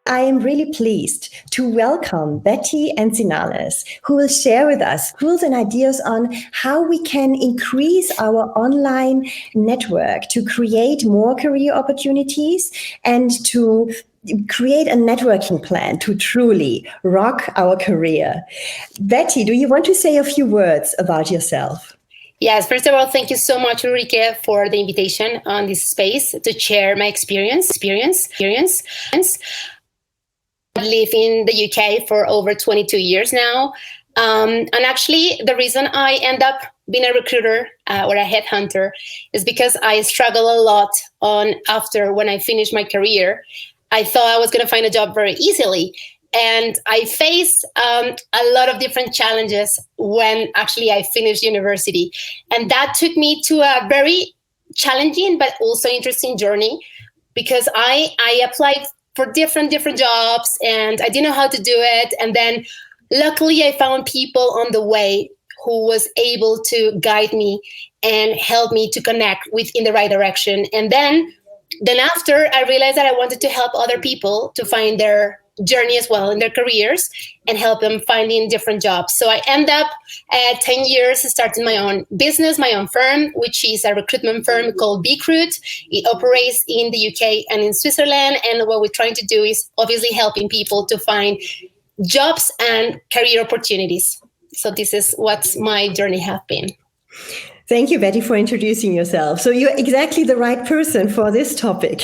I am really pleased to welcome Betty Encinales, who will share with us tools and ideas on how we can increase our online network to create more career opportunities and to create a networking plan to truly rock our career. Betty, do you want to say a few words about yourself? Yes, first of all, thank you so much, Ulrike, for the invitation on this space to share my experience. I live in the UK for over 22 years now. And actually, the reason I end up being a recruiter or a headhunter is because I struggle a lot after when I finished my career. I thought I was going to find a job very easily. And I faced a lot of different challenges when actually I finished university. And that took me to a very challenging but also interesting journey, because I applied for different jobs and I didn't know how to do it. And then luckily I found people on the way who was able to guide me and help me to connect in the right direction. And then after, I realized that I wanted to help other people to find their journey as well in their careers and help them finding different jobs. So I end up at 10 years starting my own business, my own firm, which is a recruitment firm called Becruit. It operates in the UK and in Switzerland. And what we're trying to do is obviously helping people to find jobs and career opportunities. So this is what my journey has been. Thank you, Betty, for introducing yourself. So you're exactly the right person for this topic.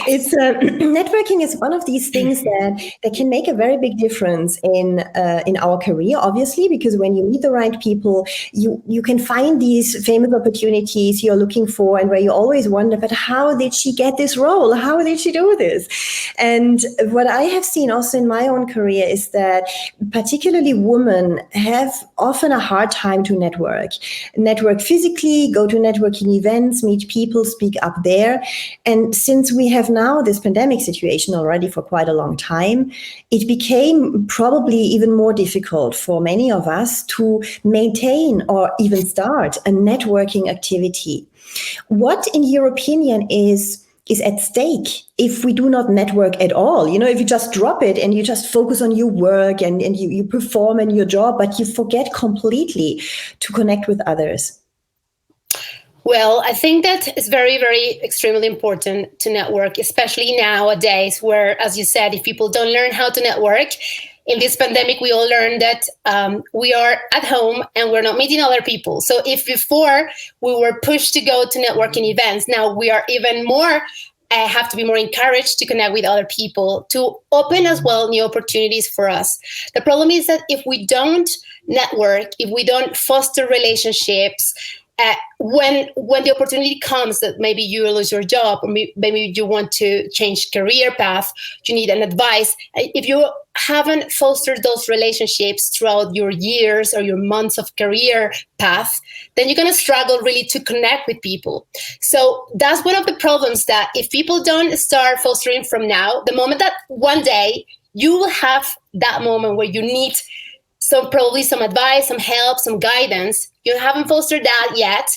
It's networking is one of these things that can make a very big difference in our career, obviously, because when you meet the right people, you can find these famous opportunities you're looking for, and where you always wonder, but how did she get this role? How did she do this? And what I have seen also in my own career is that particularly women have often a hard time to network physically, go to networking events, meet people, speak up there. And since we have now this pandemic situation already for quite a long time, it became probably even more difficult for many of us to maintain or even start a networking activity. What, in your opinion, is at stake if we do not network at all? You know, if you just drop it and you just focus on your work and you perform in your job, but you forget completely to connect with others. Well, I think that it's very, very extremely important to network, especially nowadays where, as you said, if people don't learn how to network, in this pandemic, we all learned that we are at home and we're not meeting other people. So if before we were pushed to go to networking events, now we are even more have to be more encouraged to connect with other people, to open as well new opportunities for us. The problem is that if we don't network, if we don't foster relationships, when the opportunity comes that maybe you lose your job, or maybe you want to change career path, you need an advice. If you haven't fostered those relationships throughout your years or your months of career path, then you're going to struggle really to connect with people. So that's one of the problems, that if people don't start fostering from now, the moment that one day you will have that moment where you need probably some advice, some help, some guidance, you haven't fostered that yet,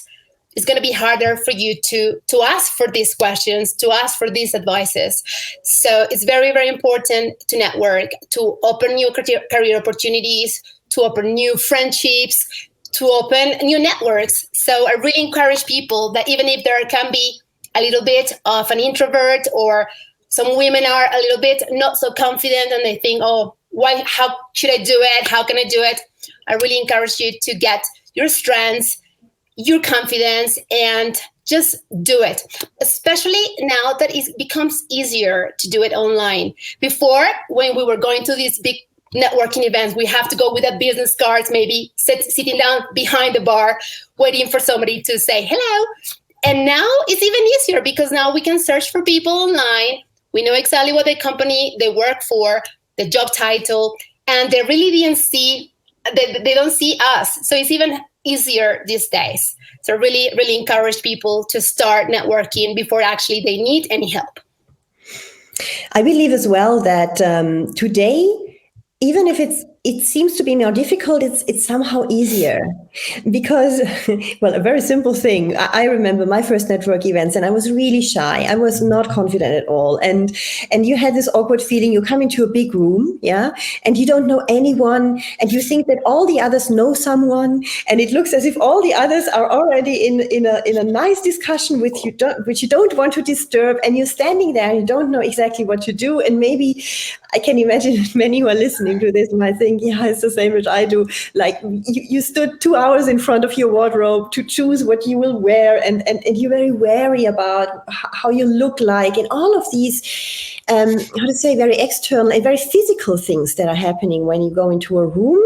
it's going to be harder for you to ask for these questions, to ask for these advices. So it's very, very important to network, to open new career opportunities, to open new friendships, to open new networks. So I really encourage people that even if there can be a little bit of an introvert, or some women are a little bit not so confident and they think, oh, how should I do it? How can I do it? I really encourage you to get your strengths, your confidence, and just do it. Especially now that it becomes easier to do it online. Before, when we were going to these big networking events, we have to go with a business cards, maybe sitting down behind the bar, waiting for somebody to say hello. And now it's even easier, because now we can search for people online. We know exactly what the company they work for, the job title, and they really they don't see us. So it's even easier these days. So really, really encourage people to start networking before actually they need any help. I believe as well that today, even if it's it seems to be more difficult, it's somehow easier because, well, a very simple thing. I remember my first network events, and I was really shy. I was not confident at all, and you had this awkward feeling. You come into a big room, yeah, and you don't know anyone, and you think that all the others know someone, and it looks as if all the others are already in a nice discussion with you, which you don't want to disturb, and you're standing there and you don't know exactly what to do, and maybe I can imagine many who are listening to this might think, yeah, it's the same as I do. Like you stood 2 hours in front of your wardrobe to choose what you will wear, and you're very wary about how you look like, and all of these, how to say, very external and very physical things that are happening when you go into a room.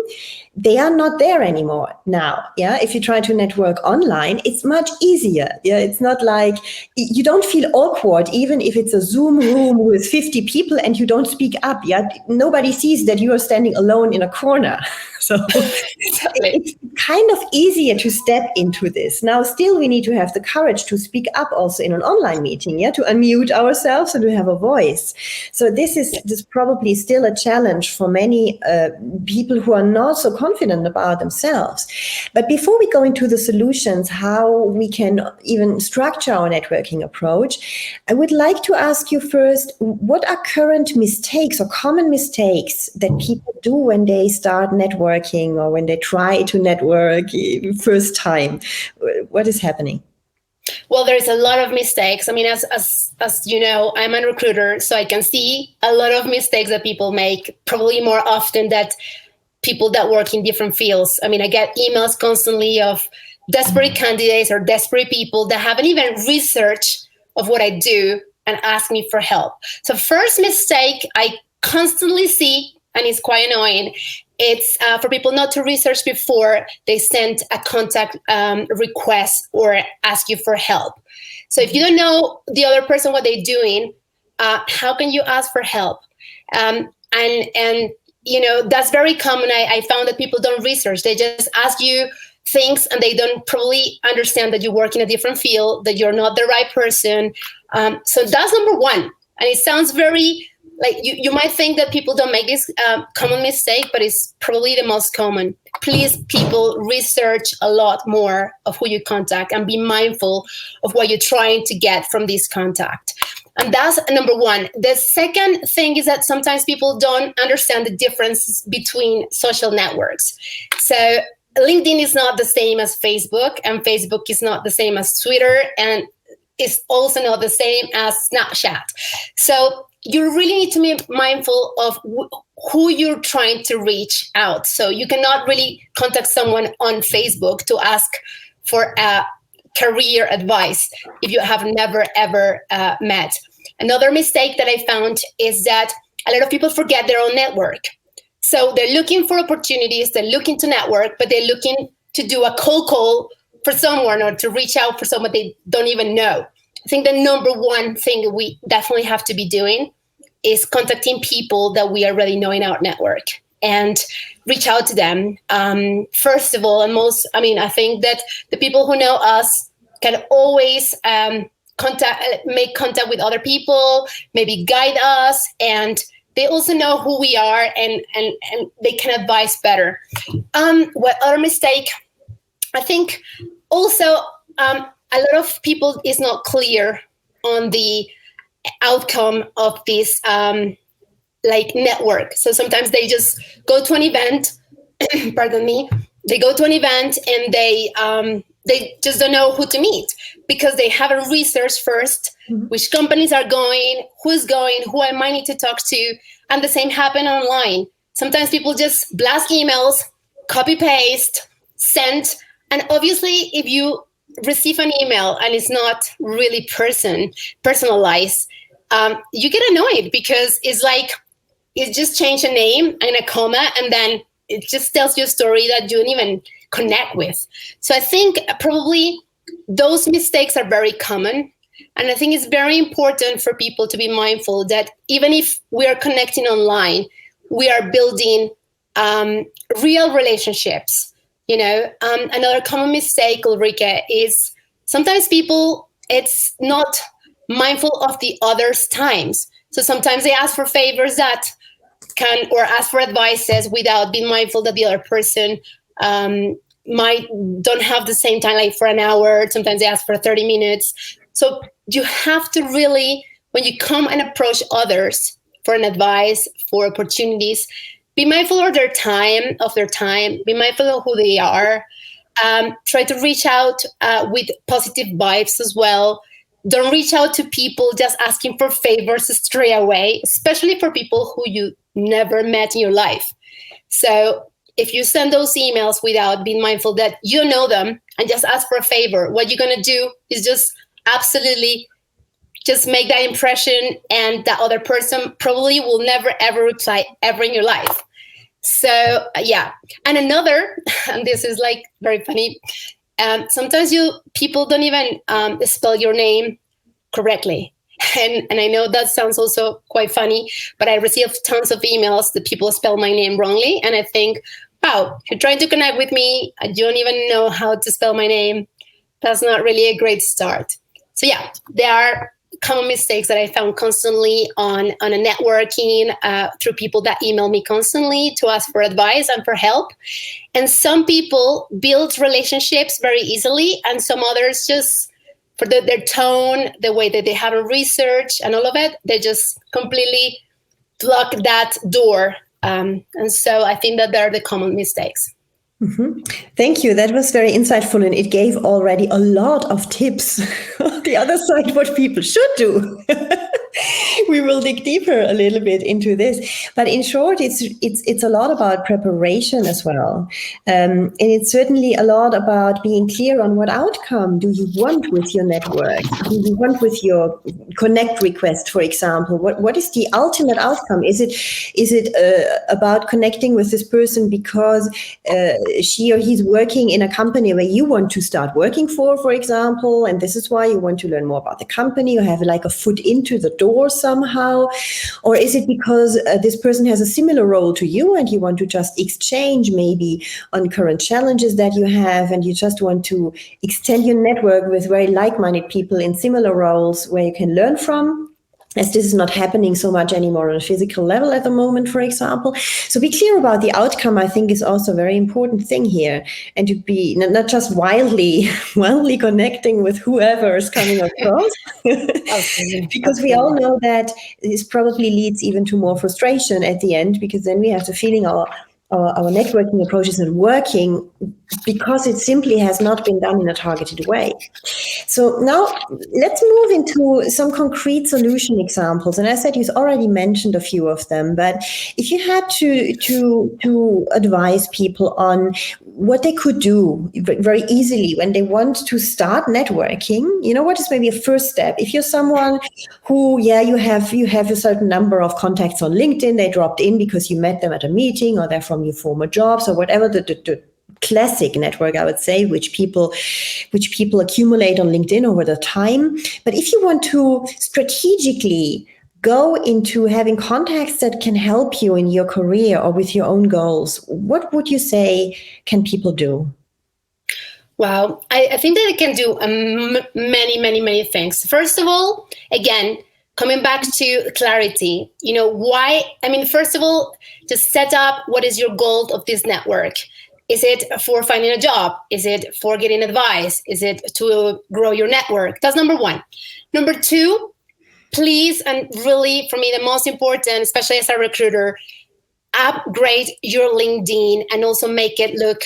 They are not there anymore now. Yeah. If you try to network online, it's much easier. Yeah. It's not like you don't feel awkward, even if it's a Zoom room with 50 people and you don't speak up. Yeah. Nobody sees that you are standing alone in a corner. So it's kind of easier to step into this. Now, still, we need to have the courage to speak up also in an online meeting, yeah, to unmute ourselves and to have a voice. So this is probably still a challenge for many people who are not so confident about themselves. But before we go into the solutions, how we can even structure our networking approach, I would like to ask you first, what are current mistakes or common mistakes that people do when they start networking or when they try to network first time? What is happening? Well, there's a lot of mistakes. I mean, as you know, I'm a recruiter, so I can see a lot of mistakes that people make, probably more often than people that work in different fields. I mean, I get emails constantly of desperate candidates or desperate people that haven't even researched of what I do and ask me for help. So first mistake I constantly see, and it's quite annoying, it's for people not to research before they send a contact request or ask you for help. So if you don't know the other person, what they're doing, how can you ask for help? And you know, that's very common. I found that people don't research. They just ask you things and they don't probably understand that you work in a different field, that you're not the right person. So that's number one. And it sounds very, like you might think that people don't make this common mistake, but it's probably the most common. Please, people, research a lot more of who you contact and be mindful of what you're trying to get from this contact. And that's number one. The second thing is that sometimes people don't understand the difference between social networks. So LinkedIn is not the same as Facebook, and Facebook is not the same as Twitter, and it's also not the same as Snapchat. So you really need to be mindful of who you're trying to reach out. So you cannot really contact someone on Facebook to ask for career advice if you have never, ever met. Another mistake that I found is that a lot of people forget their own network. So they're looking for opportunities, they're looking to network, but they're looking to do a cold call for someone or to reach out for someone they don't even know. I think the number one thing we definitely have to be doing is contacting people that we already know in our network and reach out to them. First of all, and most, I mean, I think that the people who know us can always make contact with other people, maybe guide us, and they also know who we are and they can advise better. What other mistake? I think also a lot of people is not clear on the outcome of this like network. So sometimes they just go to an event, pardon me, they go to an event and they just don't know who to meet because they haven't researched first which companies are going, who's going, who I might need to talk to. And the same happen online. Sometimes people just blast emails, copy paste, send. And obviously, if you receive an email and it's not really personalized, you get annoyed because it's like it just changed a name and a comma, and then it just tells you a story that you don't even connect with. So I think probably those mistakes are very common. And I think it's very important for people to be mindful that even if we are connecting online, we are building real relationships. You know, another common mistake, Ulrike, is sometimes people, it's not mindful of the others' times. So sometimes they ask for favors that can or ask for advices without being mindful that the other person might don't have the same time, like for an hour. Sometimes they ask for 30 minutes. So you have to really, when you come and approach others for an advice, for opportunities, be mindful of their time, be mindful of who they are. Try to reach out with positive vibes as well. Don't reach out to people just asking for favors straight away, especially for people who you never met in your life. So if you send those emails without being mindful that you know them and just ask for a favor, what you're going to do is just absolutely just make that impression, and that other person probably will never, ever reply ever in your life. So yeah. And another, and this is like very funny, sometimes people don't even spell your name correctly. And I know that sounds also quite funny, but I receive tons of emails that people spell my name wrongly. And I think, wow, you're trying to connect with me, I don't even know how to spell my name. That's not really a great start. So yeah, there are common mistakes that I found constantly on a networking through people that email me constantly to ask for advice and for help. And some people build relationships very easily, and some others just, for their tone, the way that they haven't researched and all of it, they just completely block that door. And so I think that they're the common mistakes. Mm-hmm. Thank you. That was very insightful, and it gave already a lot of tips on the other side what people should do. We will dig deeper a little bit into this, but in short, it's a lot about preparation as well, and it's certainly a lot about being clear on what outcome do you want with your network. Do you want with your connect request, for example? What is the ultimate outcome? Is it about connecting with this person because she or he's working in a company where you want to start working for example, and this is why you want to learn more about the company, or have like a foot into the door somehow? Or is it because this person has a similar role to you and you want to just exchange maybe on current challenges that you have, and you just want to extend your network with very like-minded people in similar roles where you can learn from? As this is not happening so much anymore on a physical level at the moment, for example. So be clear about the outcome, I think, is also a very important thing here. And to be not just wildly connecting with whoever is coming across. Because we all know that this probably leads even to more frustration at the end, because then we have the feeling our networking approach isn't working because it simply has not been done in a targeted way. So now let's move into some concrete solution examples. And I said you've already mentioned a few of them, but if you had to advise people on what they could do very easily when they want to start networking, what is maybe a first step? If you're someone who, you have a certain number of contacts on LinkedIn, they dropped in because you met them at a meeting, or they're from your former jobs, or whatever the classic network, I would say, which people accumulate on LinkedIn over the time. But if you want to strategically go into having contacts that can help you in your career or with your own goals, what would you say can people do? Wow, I think that it can do many things. First of all, again, coming back to clarity, why? First of all, just set up what is your goal of this network. Is it for finding a job? Is it for getting advice? Is it to grow your network? That's number one. Number two, please, and really for me, the most important, especially as a recruiter, upgrade your LinkedIn and also make it look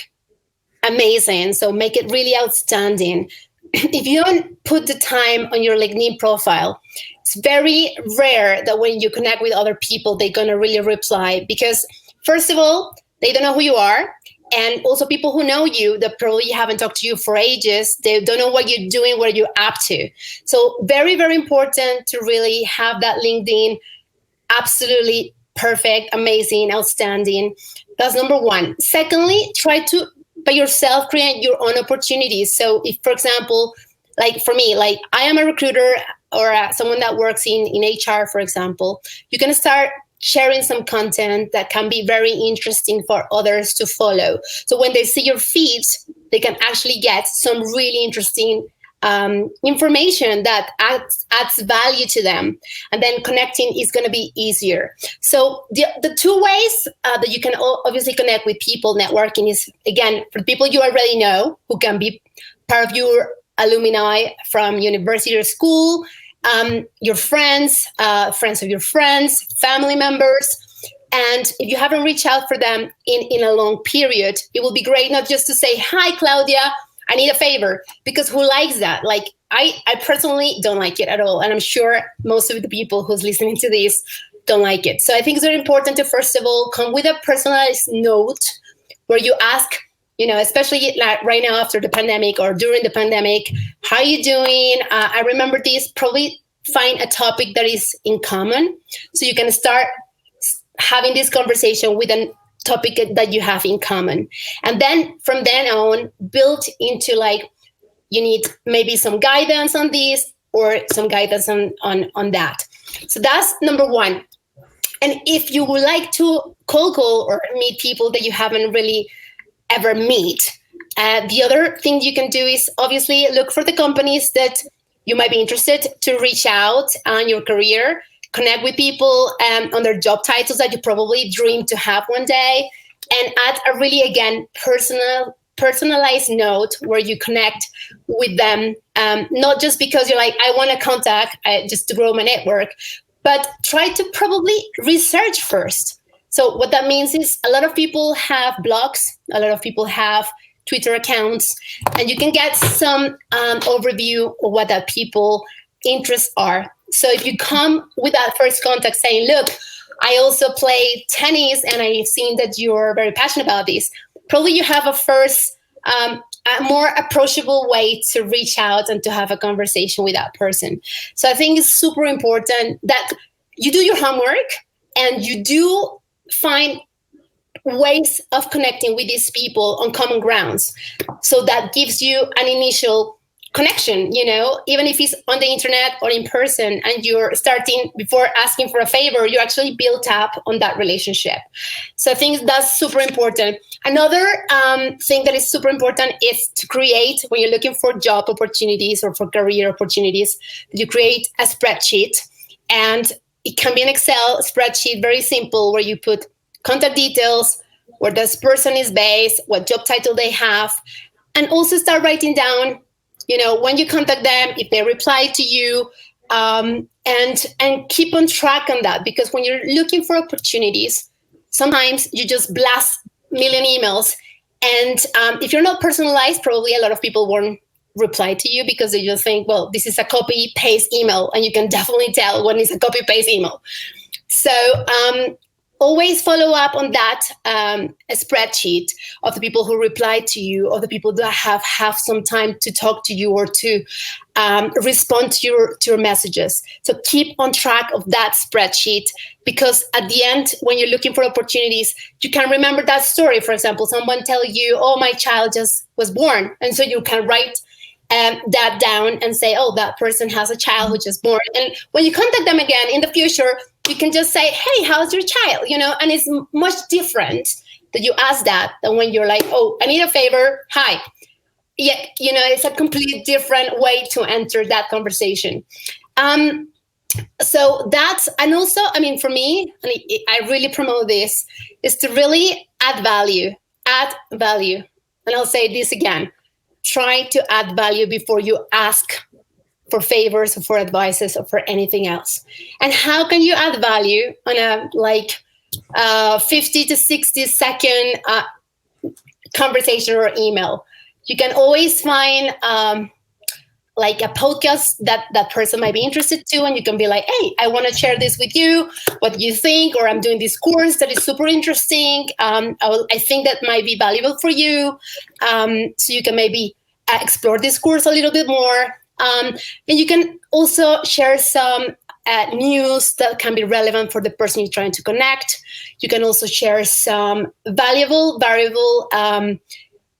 amazing. So make it really outstanding. If you don't put the time on your LinkedIn profile, it's very rare that when you connect with other people, they're going to really reply, because first of all, they don't know who you are. And also people who know you that probably haven't talked to you for ages, they don't know what you're doing, what you're up to. So very, very important to really have that LinkedIn absolutely perfect, amazing, outstanding. That's number one. Secondly, try to, by yourself, create your own opportunities. So if, for example, like for me, like I am a recruiter or someone that works in HR, for example, you can start sharing some content that can be very interesting for others to follow. So when they see your feeds, they can actually get some really interesting information that adds value to them, and then connecting is going to be easier. So the two ways that you can obviously connect with people networking is, again, for people you already know, who can be part of your alumni from university or school, your friends, friends of your friends, family members. And if you haven't reached out for them in a long period, it will be great not just to say, hi, Claudia, I need a favor, because who likes that? Like, I personally don't like it at all. And I'm sure most of the people who's listening to this don't like it. So I think it's very important to, first of all, come with a personalized note where you ask, especially like right now after the pandemic or during the pandemic, how are you doing? I remember this, probably find a topic that is in common. So you can start having this conversation with a topic that you have in common. And then from then on, build into like, you need maybe some guidance on this or some guidance on that. So that's number one. And if you would like to cold call or meet people that you haven't really ever meet, the other thing you can do is obviously look for the companies that you might be interested to reach out on your career, connect with people on their job titles that you probably dream to have one day, and add a really, again, personalized note where you connect with them, not just because you're like, I want to contact just to grow my network, but try to probably research first. So what that means is a lot of people have blogs, a lot of people have Twitter accounts, and you can get some overview of what that people interests are. So if you come with that first contact saying, look, I also play tennis and I've seen that you're very passionate about this, probably you have a first, a more approachable way to reach out and to have a conversation with that person. So I think it's super important that you do your homework and you do find ways of connecting with these people on common grounds. So that gives you an initial connection, even if it's on the internet or in person, and you're starting before asking for a favor, you actually build up on that relationship. So I think that's super important. Another thing that is super important is to create, when you're looking for job opportunities or for career opportunities, you create a spreadsheet, and it can be an Excel spreadsheet, very simple, where you put contact details, where this person is based, what job title they have, and also start writing down, when you contact them, if they reply to you, and keep on track on that. Because when you're looking for opportunities, sometimes you just blast a million emails. And if you're not personalized, probably a lot of people won't reply to you because they just think, well, this is a copy-paste email. And you can definitely tell when it's a copy-paste email. So always follow up on that a spreadsheet of the people who reply to you, or the people that have some time to talk to you or to respond to your messages. So keep on track of that spreadsheet, because at the end, when you're looking for opportunities, you can remember that story. For example, someone tell you, oh, my child just was born. And so you can write that down and say, oh, that person has a child who just born. And when you contact them again in the future, you can just say, hey, how's your child? And it's much different that you ask that than when you're like, oh, I need a favor. Hi. Yeah, it's a completely different way to enter that conversation. So that's, and also, for me, and I really promote this, is to really add value. And I'll say this again, try to add value before you ask for favors or for advices or for anything else. And how can you add value on a 50 to 60 second conversation or email? You can always find like a podcast that person might be interested to, and you can be like, hey, I want to share this with you. What do you think? Or I'm doing this course that is super interesting. I think that might be valuable for you. So you can maybe explore this course a little bit more. And you can also share some news that can be relevant for the person you're trying to connect. You can also share some valuable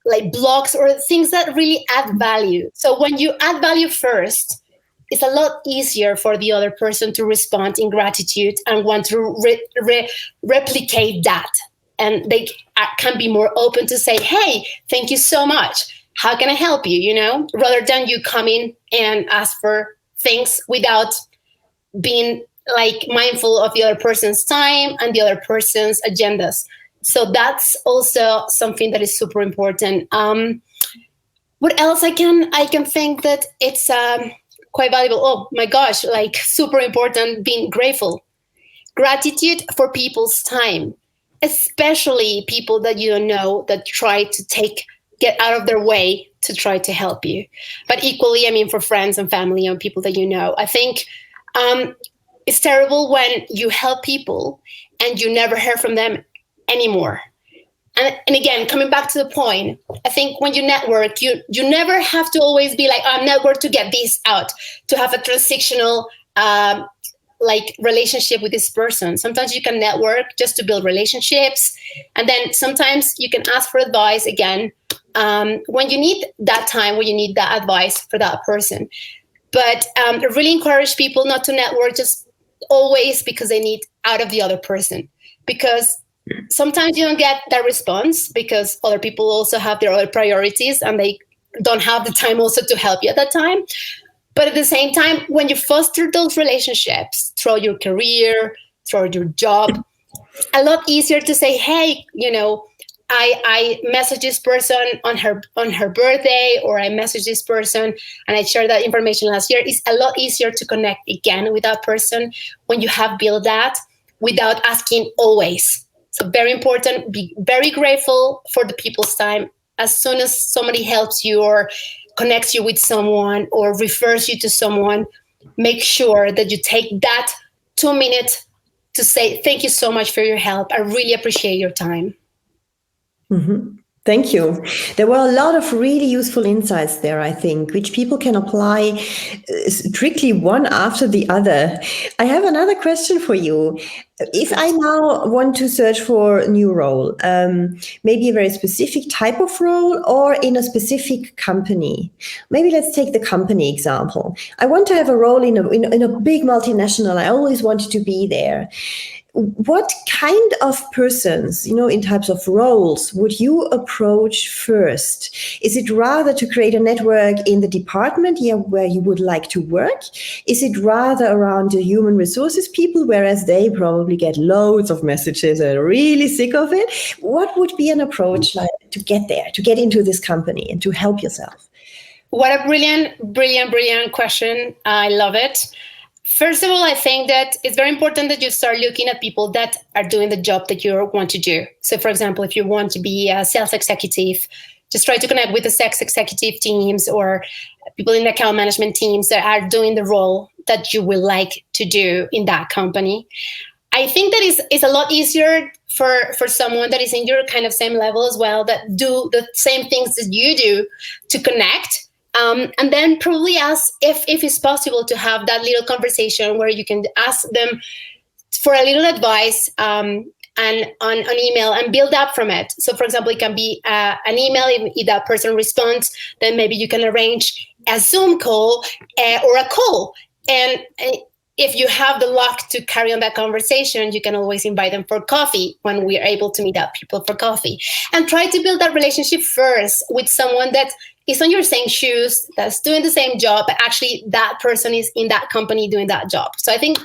like blogs or things that really add value. So when you add value first, it's a lot easier for the other person to respond in gratitude and want to replicate that. And they can be more open to say, hey, thank you so much. how can I help you, rather than you come in and ask for things without being like mindful of the other person's time and the other person's agendas. So that's also something that is super important. What else I can think that it's quite valuable? Oh my gosh, like super important, being grateful. Gratitude for people's time, especially people that you don't know that try to get out of their way to try to help you. But equally, I mean, for friends and family and people that you know, I think it's terrible when you help people and you never hear from them anymore. And again, coming back to the point, I think when you network, you never have to always be like, I'm network to get this out, to have a transactional like relationship with this person. Sometimes you can network just to build relationships. And then sometimes you can ask for advice again when you need that time, when you need that advice for that person. But I really encourage people not to network just always because they need out of the other person. Because sometimes you don't get that response because other people also have their other priorities and they don't have the time also to help you at that time. But at the same time, when you foster those relationships through your career, through your job, a lot easier to say, hey, I messaged this person on her birthday, or I messaged this person and I shared that information last year. It's a lot easier to connect again with that person when you have built that without asking always. So very important, be very grateful for the people's time. As soon as somebody helps you or connects you with someone or refers you to someone, make sure that you take that 2 minutes to say, thank you so much for your help. I really appreciate your time. Mm-hmm. Thank you. There were a lot of really useful insights there, I think, which people can apply strictly one after the other. I have another question for you. If I now want to search for a new role, maybe a very specific type of role or in a specific company, maybe let's take the company example. I want to have a role in a big multinational. I always wanted to be there. What kind of persons, in types of roles, would you approach first? Is it rather to create a network in the department where you would like to work? Is it rather around the human resources people, whereas they probably get loads of messages and are really sick of it? What would be an approach like to get there, to get into this company and to help yourself? What a brilliant question. I love it. First of all, I think that it's very important that you start looking at people that are doing the job that you want to do. So, for example, if you want to be a sales executive, just try to connect with the sales executive teams or people in the account management teams that are doing the role that you would like to do in that company. I think that is a lot easier for someone that is in your kind of same level as well, that do the same things that you do, to connect. And then probably ask if it's possible to have that little conversation where you can ask them for a little advice and on email and build up from it. So, for example, it can be an email. If that person responds, then maybe you can arrange a Zoom call or a call. And if you have the luck to carry on that conversation, you can always invite them for coffee when we are able to meet up people for coffee. And try to build that relationship first with someone that is on your same shoes, that's doing the same job, but actually that person is in that company doing that job. So I think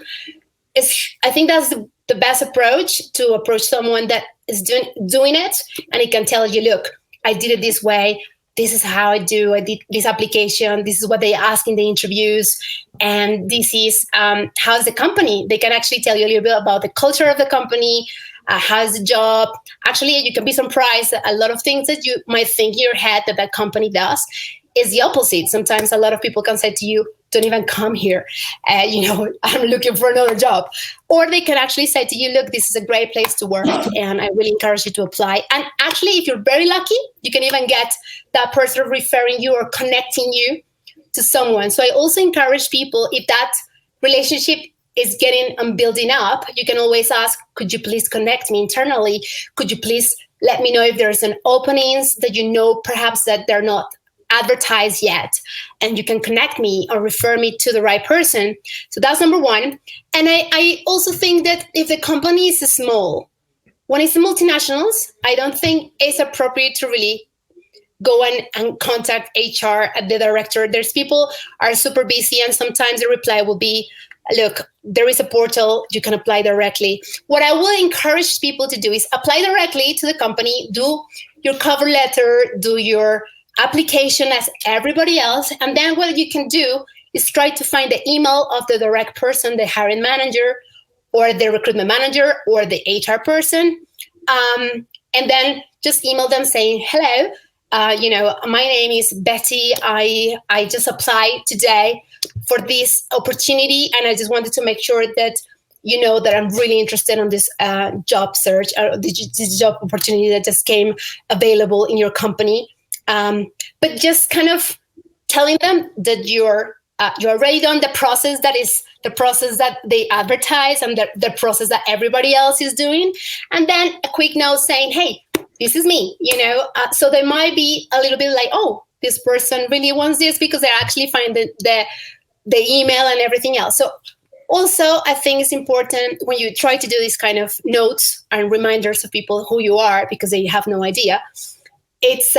that's the best approach, to approach someone that is doing it, and it can tell you, look, I did it this way. This is how I did this application. This is what they ask in the interviews. And this is how's the company. They can actually tell you a little bit about the culture of the company, how's the job. Actually, you can be surprised that a lot of things that you might think in your head that company does is the opposite. Sometimes a lot of people can say to you, don't even come here. I'm looking for another job. Or they can actually say to you, look, this is a great place to work and I really encourage you to apply. And actually, if you're very lucky, you can even get that person referring you or connecting you to someone. So I also encourage people, if that relationship is getting and building up, you can always ask, could you please connect me internally? Could you please let me know if there's an openings that perhaps that they're not advertised yet, and you can connect me or refer me to the right person. So that's number one. And I also think that if the company is small, when it's multinationals, I don't think it's appropriate to really go and contact HR at the director. There's people are super busy, and sometimes the reply will be, look, there is a portal, you can apply directly. What I will encourage people to do is apply directly to the company, do your cover letter, do your application as everybody else. And then what you can do is try to find the email of the direct person, the hiring manager or the recruitment manager or the HR person. And then just email them saying, hello, my name is Betty. I just applied today for this opportunity, and I just wanted to make sure that you know that I'm really interested in this job search or this job opportunity that just came available in your company. But just kind of telling them that you're already done the process, that is the process that they advertise and the process that everybody else is doing. And then a quick note saying, hey, this is me, so they might be a little bit like, oh, this person really wants this, because they actually find the email and everything else. So also, I think it's important when you try to do these kind of notes and reminders of people who you are, because they have no idea. It's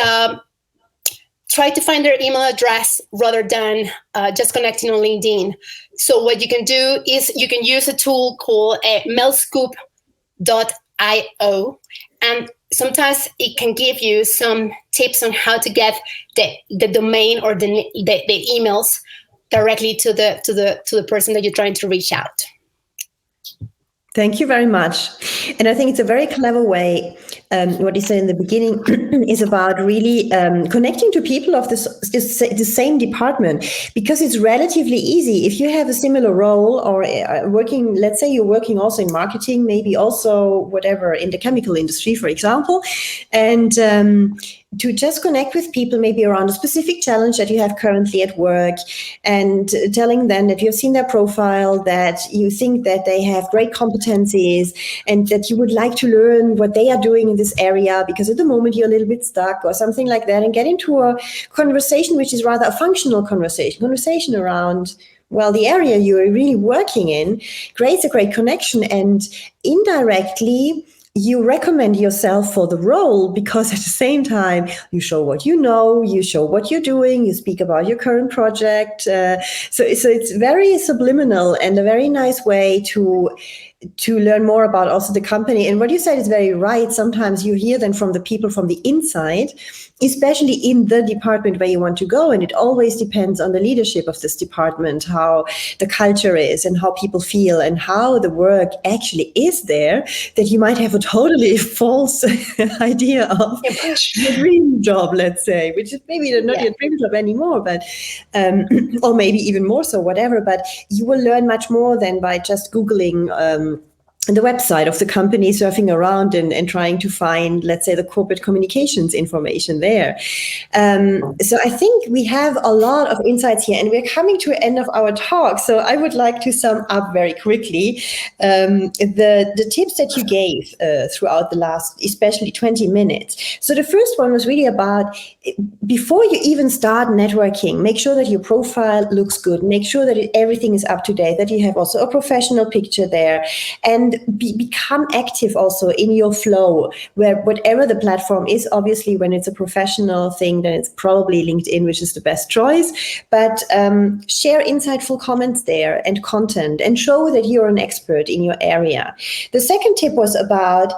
try to find their email address rather than just connecting on LinkedIn. So what you can do is you can use a tool called mailscoop.io, and sometimes it can give you some tips on how to get the domain or the emails directly to the person that you're trying to reach out. Thank you very much. And I think it's a very clever way. What you said in the beginning is about really connecting to people of the same department, because it's relatively easy. If you have a similar role or working, let's say you're working also in marketing, maybe also whatever in the chemical industry, for example, and to just connect with people maybe around a specific challenge that you have currently at work, and telling them that you've seen their profile, that you think that they have great competencies and that you would like to learn what they are doing in this area, because at the moment you're a little bit stuck or something like that, and get into a conversation which is rather a functional conversation around, well, the area you're really working in, creates a great connection, and indirectly you recommend yourself for the role, because at the same time you show what you know, you show what you're doing, you speak about your current project. So it's very subliminal and a very nice way to learn more about also the company. And what you said is very right. Sometimes you hear them from the people from the inside, especially in the department where you want to go. And it always depends on the leadership of this department, how the culture is and how people feel and how the work actually is there, that you might have a totally false idea of your dream job, let's say, which is maybe not your dream job anymore, but or maybe even more so, whatever. But you will learn much more than by just Googling the website of the company, surfing around and trying to find, let's say, the corporate communications information there. So I think we have a lot of insights here, and we're coming to an end of our talk. So I would like to sum up very quickly the tips that you gave throughout the last, especially 20 minutes. So the first one was really about, before you even start networking, make sure that your profile looks good, make sure that everything is up to date, that you have also a professional picture there, and become active also in your flow, where whatever the platform is. Obviously, when it's a professional thing, then it's probably LinkedIn, which is the best choice. But share insightful comments there and content, and show that you're an expert in your area. The second tip was about,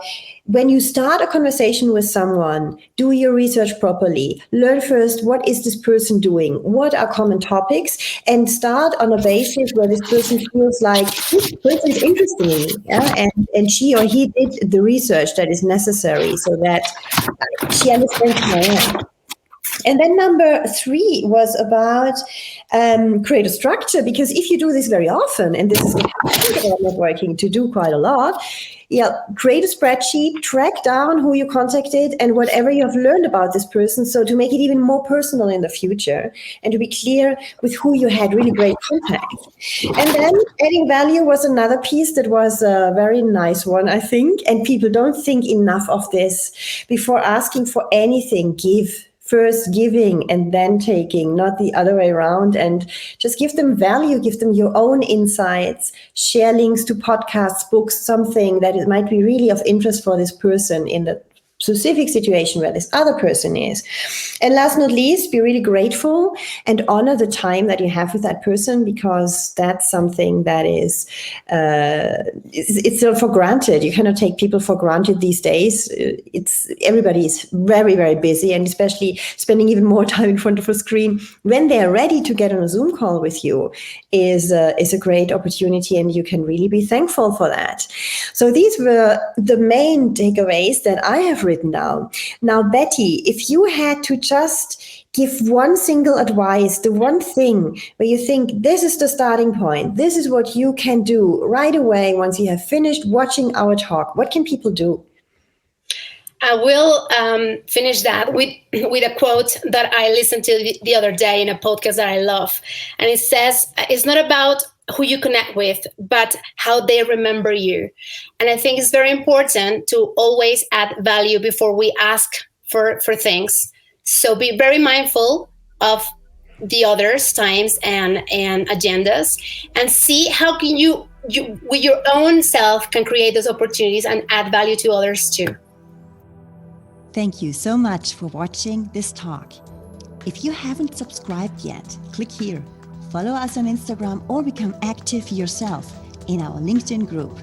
when you start a conversation with someone, do your research properly. Learn first, what is this person doing? What are common topics? And start on a basis where this person feels like, this person is interested in me, and she or he did the research that is necessary, so that she understands who I am. And then number 3 was about create a structure, because if you do this very often, and this is what I think about networking to do quite a lot, create a spreadsheet, track down who you contacted and whatever you have learned about this person, so to make it even more personal in the future, and to be clear with who you had really great contact. And then adding value was another piece that was a very nice one, I think, and people don't think enough of this. Before asking for anything, give. First giving and then taking, not the other way around. And just give them value, give them your own insights, share links to podcasts, books, something that it might be really of interest for this person in the specific situation where this other person is. And last not least, be really grateful and honor the time that you have with that person, because that's something that is it's for granted. You cannot take people for granted these days. Everybody is very, very busy, and especially spending even more time in front of a screen when they're ready to get on a Zoom call with you is a great opportunity, and you can really be thankful for that. So these were the main takeaways that I have written down. Now, Betty, if you had to just give one single advice, the one thing where you think this is the starting point, this is what you can do right away once you have finished watching our talk, what can people do? I will finish that with a quote that I listened to the other day in a podcast that I love. And it says, it's not about who you connect with, but how they remember you. And I think it's very important to always add value before we ask for things. So be very mindful of the others' times and agendas, and see how can you with your own self can create those opportunities and add value to others too. Thank you so much for watching this talk. If you haven't subscribed yet, click here. Follow us on Instagram or become active yourself in our LinkedIn group.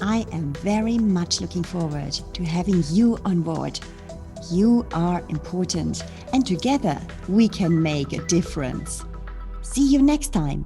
I am very much looking forward to having you on board. You are important, and together we can make a difference. See you next time.